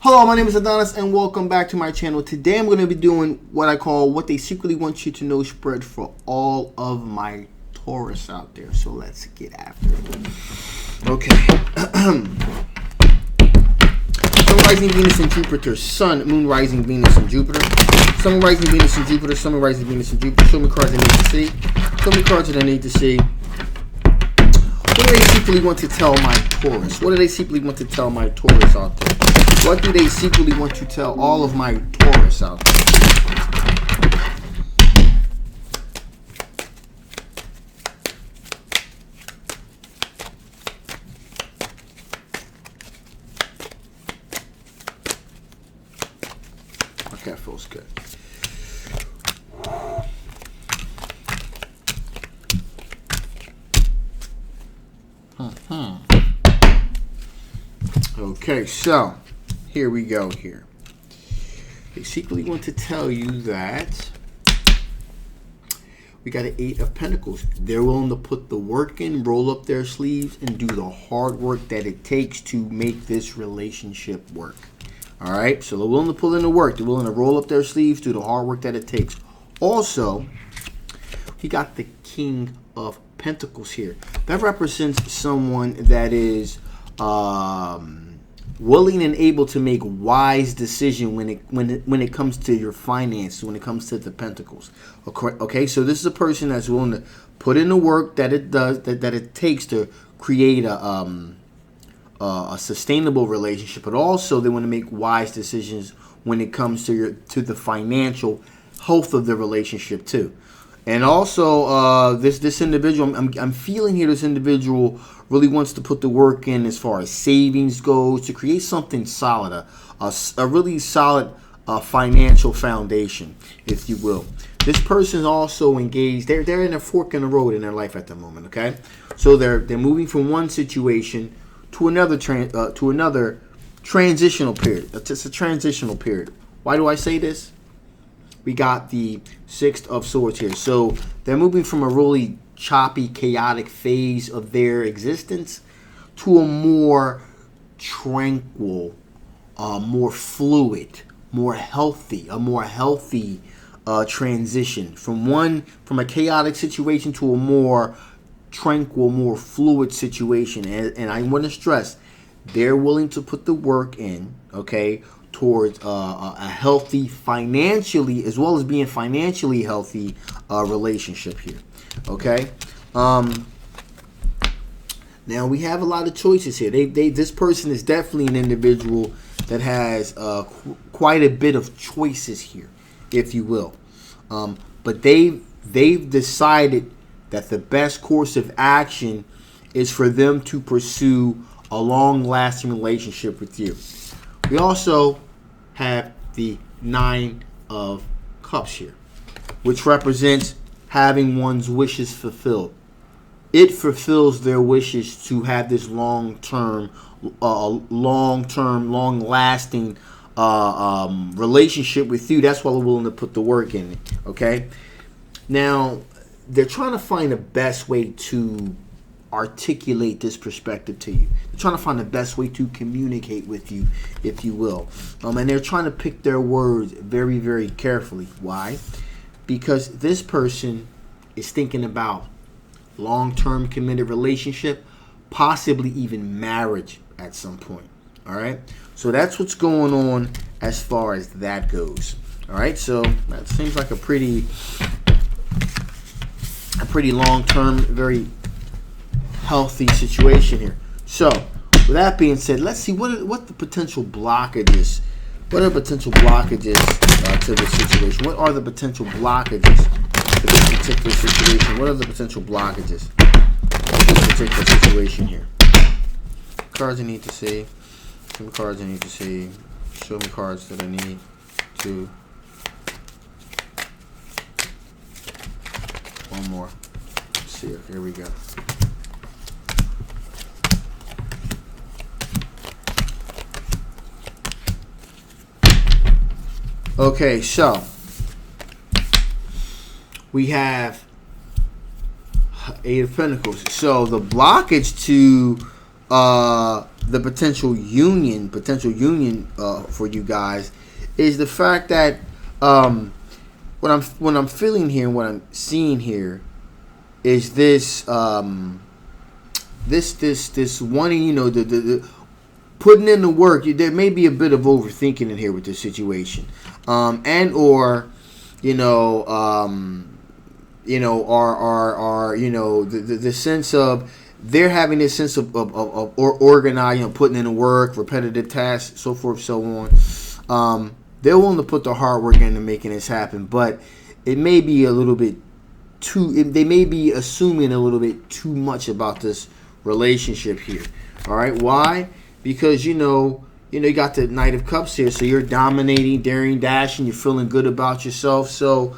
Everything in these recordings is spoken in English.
Hello, my name is Adonis and welcome back to my channel. Today I'm going to be doing what I call what they secretly want you to know spread for all of my Taurus out there. So let's get after it. Okay. Sun, rising Venus and Jupiter. Sun, Moon, rising Venus and Jupiter. Sun, rising Venus and Jupiter. Sun, rising Venus and Jupiter. Show me cards I need to see. Show me cards that I need to see. What do they secretly want to tell my Taurus? What do they secretly want to tell my Taurus out there? What do they secretly want to tell all of my Taurus out there? Okay, that feels good. Okay, so here we go here. They secretly want to tell you that we got an 8 of Pentacles. They're willing to put the work in, roll up their sleeves, and do the hard work that it takes to make this relationship work. All right, so they're willing to pull in the work. They're willing to roll up their sleeves, do the hard work that it takes. Also, he got the King of Pentacles here. That represents someone that is willing and able to make wise decision when it comes to your finances, when it comes to the Pentacles. Okay, so this is a person that's willing to put in the work that it takes to create a sustainable relationship, but also they want to make wise decisions when it comes to the financial health of the relationship too. And also, this individual, I'm feeling here, this individual really wants to put the work in as far as savings goes to create something solid, a really solid financial foundation, if you will. This person is also engaged. They're in a fork in the road in their life at the moment. Okay, so they're moving from one situation to another transitional period. It's a transitional period. Why do I say this? We got the 6 of Swords here. So they're moving from a really choppy, chaotic phase of their existence to a more tranquil, more fluid, more healthy, transition from a chaotic situation to a more tranquil, more fluid situation. And I want to stress, they're willing to put the work in, okay, towards a healthy, financially, as well as being financially healthy relationship here. Okay. Now we have a lot of choices here. This person is definitely an individual that has quite a bit of choices here, if you will. But they've decided that the best course of action is for them to pursue a long-lasting relationship with you. We also have the 9 of Cups here, which represents having one's wishes fulfilled. It fulfills their wishes to have this long-lasting relationship with you. That's why they're willing to put the work in. Okay. Now they're trying to find the best way to articulate this perspective to you. They're trying to find the best way to communicate with you, if you will. And they're trying to pick their words very, very carefully. Why? Because this person is thinking about long-term committed relationship, possibly even marriage at some point. All right. So that's what's going on as far as that goes. All right. So that seems like a pretty long-term, very healthy situation here. So with that being said, let's see what the potential blockages. What are potential blockages to this situation? What are the potential blockages to this particular situation? What are the potential blockages to this particular situation here? Cards I need to see. Show me cards I need to see. Show me cards that I need to. One more. Let's see. Here we go. Okay, so we have 8 of Pentacles. So the blockage to the potential union for you guys is the fact that what I'm feeling here and what I'm seeing here is this this wanting, the putting in the work. There may be a bit of overthinking in here with this situation, and or the sense of they're having this sense of organizing, putting in the work, repetitive tasks, so forth, so on. They're willing to put the hard work into making this happen, but it may be a little bit they may be assuming a little bit too much about this relationship here. All right, why? Because you got the Knight of Cups here, so you're dominating, daring, dashing, you're feeling good about yourself. So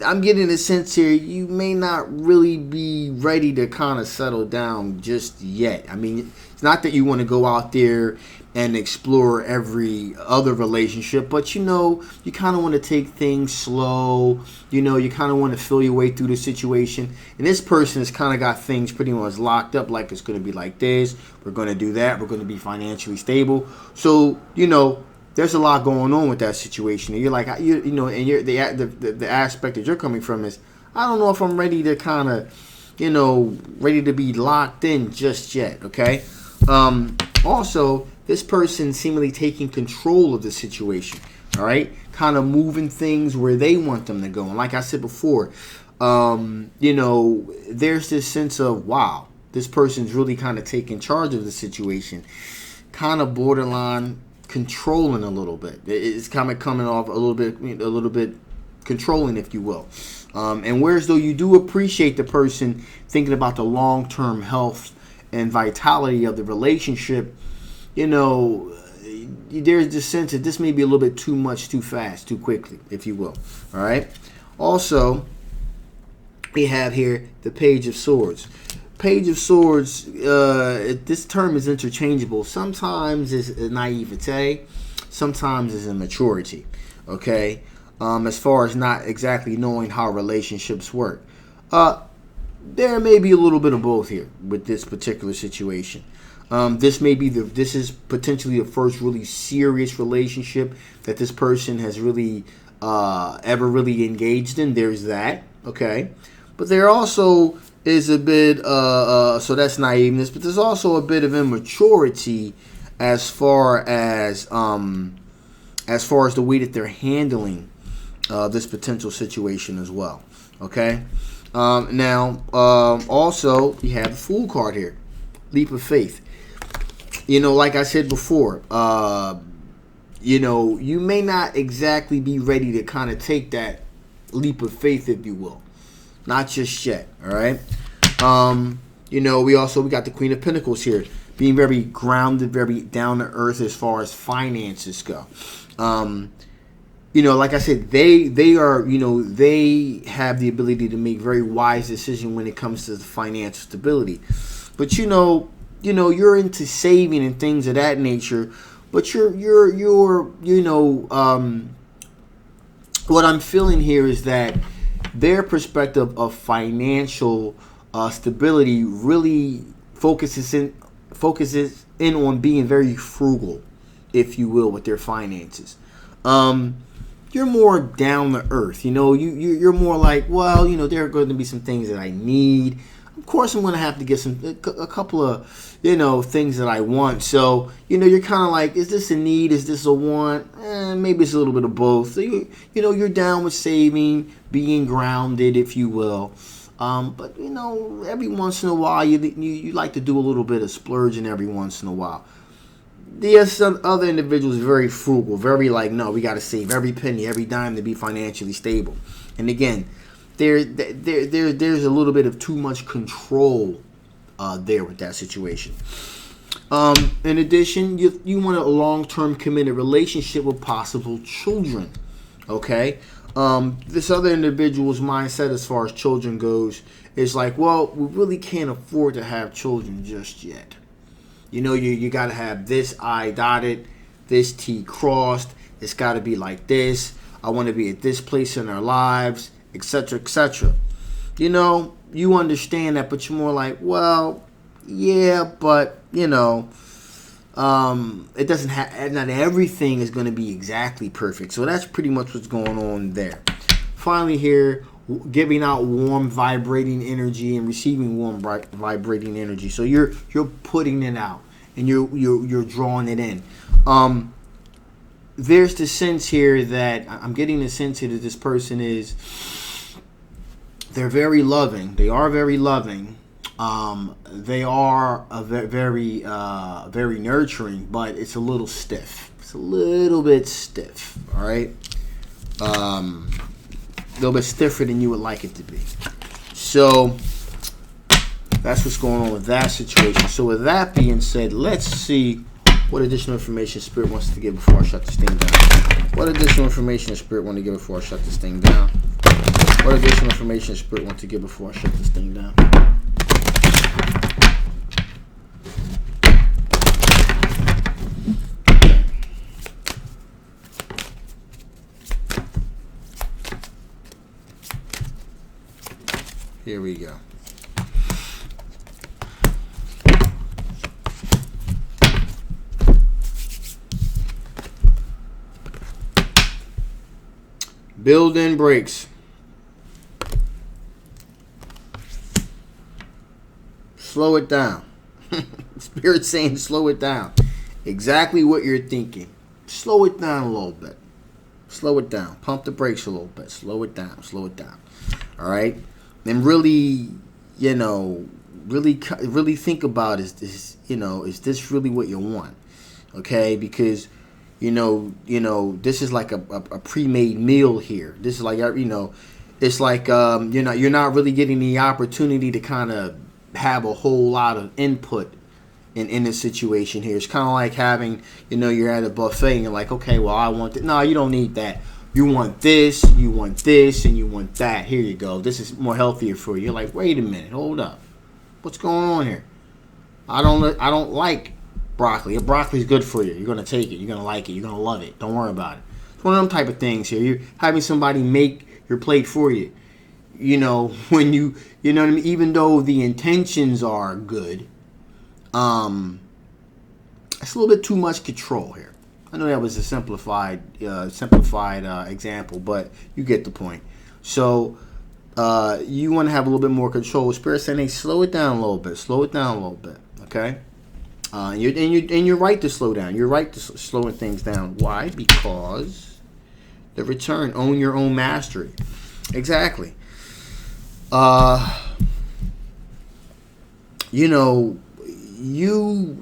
I'm getting a sense here you may not really be ready to kind of settle down just yet. I mean, it's not that you want to go out there and explore every other relationship, but you kind of want to take things slow. You kind of want to feel your way through the situation. And this person has kind of got things pretty much locked up, like it's going to be like this, we're going to do that, we're going to be financially stable. So there's a lot going on with that situation, and you're like, and you're the aspect that you're coming from is, I don't know if I'm ready to kind of, ready to be locked in just yet. Okay. Also, this person seemingly taking control of the situation. All right, kind of moving things where they want them to go. And like I said before, there's this sense of, wow, this person's really kind of taking charge of the situation, kind of borderline controlling a little bit. It's kind of coming off a little bit controlling, if you will. And whereas though you do appreciate the person thinking about the long-term health and vitality of the relationship, there's this sense that this may be a little bit too much, too fast, too quickly, if you will. All right. Also, we have here the Page of Swords. Page of Swords, this term is interchangeable. Sometimes it's a naivete, sometimes it's a maturity, okay? As far as not exactly knowing how relationships work. There may be a little bit of both here with this particular situation. This is potentially the first really serious relationship that this person has really ever really engaged in. There's that, okay? But there also is a bit, so that's naiveness, but there's also a bit of immaturity as far as the way that they're handling this potential situation as well. Okay. Also we have the Fool card here, leap of faith. Like I said before, you may not exactly be ready to kind of take that leap of faith, if you will. Not just yet, all right? We got the Queen of Pentacles here, being very grounded, very down to earth as far as finances go. Like I said, they are, they have the ability to make very wise decisions when it comes to the financial stability. But you're into saving and things of that nature. But what I'm feeling here is that their perspective of financial stability really focuses in on being very frugal, if you will, with their finances. You're more down to earth. You're more like, well, there are going to be some things that I need. Of course, I'm going to have to get a couple of, things that I want. So, you're kind of like, is this a need? Is this a want? Maybe it's a little bit of both. So, you're down with saving, being grounded, if you will. But, every once in a while, you like to do a little bit of splurging every once in a while. There's some other individuals very frugal, very like, no, we got to save every penny, every dime to be financially stable. And again, there's a little bit of too much control there with that situation. In addition, you want a long-term committed relationship with possible children. Okay, this other individual's mindset as far as children goes is like, well, we really can't afford to have children just yet. You got to have this I dotted, this T crossed. It's got to be like this. I want to be at this place in our lives, etc., etc. You understand that, but you're more like, well, yeah, but you know, it doesn't have, not everything is going to be exactly perfect. So that's pretty much what's going on there. Finally here, giving out warm vibrating energy and receiving warm vibrating energy. So you're putting it out and you're drawing it in. There's the sense here that I'm getting the sense here that this person is, they're very loving. They are very loving. They are very nurturing, but it's a little stiff. It's a little bit stiff. All right. A little bit stiffer than you would like it to be. So that's what's going on with that situation. So with that being said, let's see what additional information Spirit wants to give before I shut this thing down. What additional information does Spirit want to give before I shut this thing down? What additional information does Spirit want to give before I shut this thing down? Here we go. Build-in brakes. Slow it down. Spirit saying slow it down. Exactly what you're thinking. Slow it down a little bit. Slow it down. Pump the brakes a little bit. Slow it down. Slow it down. All right? And really, you know, really think about is this really what you want? Okay? Because you know, this is like a pre-made meal here. This is like, it's like you're not really getting the opportunity to kind of have a whole lot of input in this situation here. It's kind of like having, you're at a buffet and you're like, okay, well, I want it. No, you don't need that. You want this, and you want that. Here you go. This is more healthier for you. You're like, wait a minute, hold up. What's going on here? I don't like broccoli. If broccoli's good for you, you're going to take it. You're going to like it. You're going to love it. Don't worry about it. It's one of them type of things here. You're having somebody make your plate for you. When you know what I mean? Even though the intentions are good, it's a little bit too much control here. I know that was a simplified example, but you get the point. So you want to have a little bit more control. Spirit saying, hey, slow it down a little bit. Slow it down a little bit. Okay. And you're right to slow down. You're right to slowing things down. Why? Because the return, own your own mastery. Exactly. You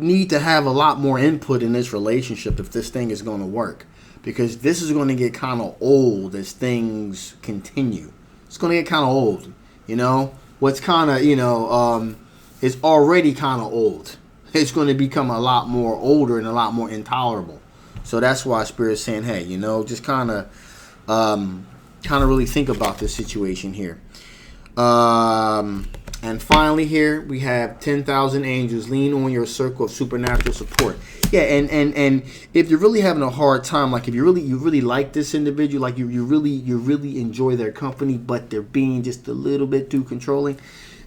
need to have a lot more input in this relationship if this thing is going to work, because this is going to get kind of old as things continue. It's going to get kind of old. What's kind of is already kind of old. It's going to become a lot more older and a lot more intolerable. So that's why Spirit's saying, hey, just kind of really think about this situation here. And finally here we have 10,000 angels. Lean on your circle of supernatural support. Yeah, and if you're really having a hard time, like if you really like this individual, like you really enjoy their company, but they're being just a little bit too controlling,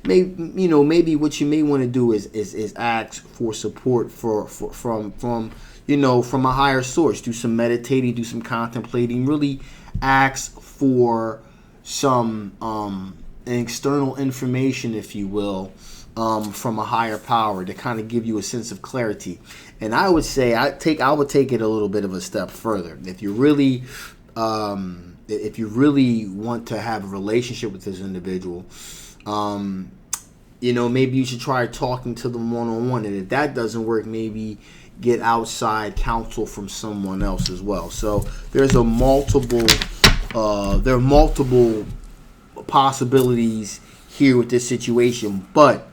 maybe what you may want to do is ask for support from a higher source. Do some meditating, do some contemplating, really ask for some external information, if you will, from a higher power to kind of give you a sense of clarity. And I would say I would take it a little bit of a step further. If you really want to have a relationship with this individual, maybe you should try talking to them one-on-one. And if that doesn't work, maybe get outside counsel from someone else as well. So there are multiple possibilities here with this situation, but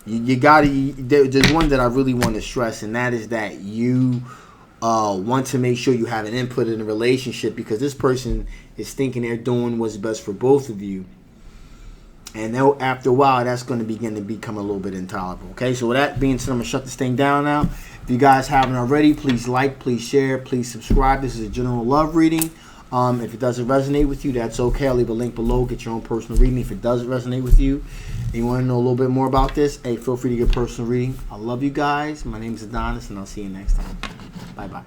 you gotta. There's one that I really want to stress, and that is that you want to make sure you have an input in the relationship, because this person is thinking they're doing what's best for both of you, and after a while, that's going to begin to become a little bit intolerable. Okay, so with that being said, I'm gonna shut this thing down now. If you guys haven't already, please like, please share, please subscribe. This is a general love reading. If it doesn't resonate with you, that's okay. I'll leave a link below. Get your own personal reading if it doesn't resonate with you. You want to know a little bit more about this? Hey, feel free to get a personal reading. I love you guys. My name is Adonis, and I'll see you next time. Bye-bye.